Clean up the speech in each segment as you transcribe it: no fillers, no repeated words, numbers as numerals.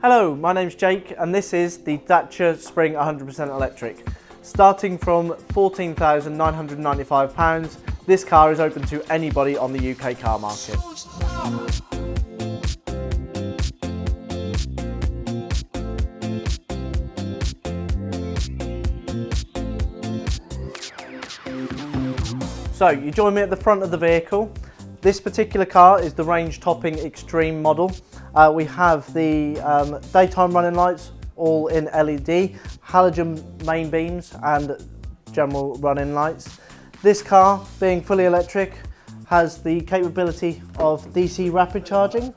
Hello, my name's Jake and this is the Dacia Spring 100% electric. Starting from £14,995, this car is open to anybody on the UK car market. So you join me at the front of the vehicle. This particular car is the range-topping Extreme model. We have the daytime running lights, all in LED, halogen main beams and general running lights. This car, being fully electric, has the capability of DC rapid charging,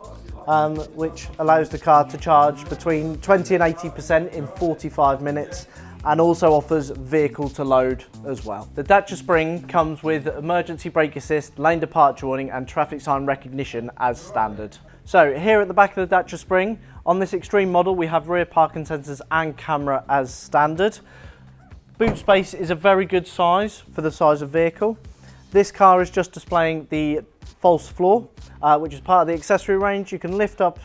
which allows the car to charge between 20 and 80% in 45 minutes, and also offers vehicle to load as well. The Dacia Spring comes with emergency brake assist, lane departure warning and traffic sign recognition as standard. So here at the back of the Dacia Spring, on this Extreme model we have rear parking sensors and camera as standard. Boot space is a very good size for the size of vehicle. This car is just displaying the false floor, which is part of the accessory range. You can lift up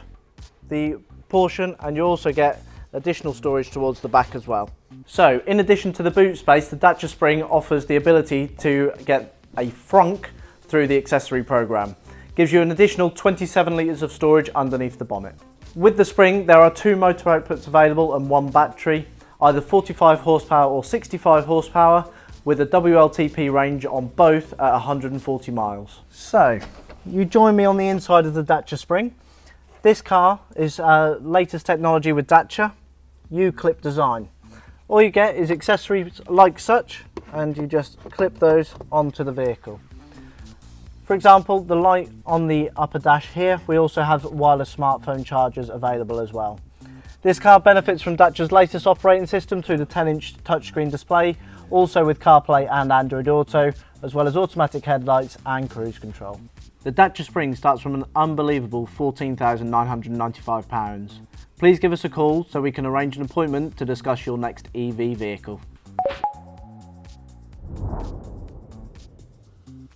the portion and you also get additional storage towards the back as well. So in addition to the boot space, the Dacia Spring offers the ability to get a frunk through the accessory program. Gives you an additional 27 litres of storage underneath the bonnet. With the Spring there are two motor outputs available and one battery, either 45 horsepower or 65 horsepower, with a WLTP range on both at 140 miles. So you join me on the inside of the Dacia Spring. This car is latest technology with Dacia, U-clip design. All you get is accessories like such, and you just clip those onto the vehicle. For example, the light on the upper dash here, we also have wireless smartphone chargers available as well. This car benefits from Dacia's latest operating system through the 10-inch touchscreen display, also with CarPlay and Android Auto, as well as automatic headlights and cruise control. The Dacia Spring starts from an unbelievable £14,995. Please give us a call so we can arrange an appointment to discuss your next EV vehicle.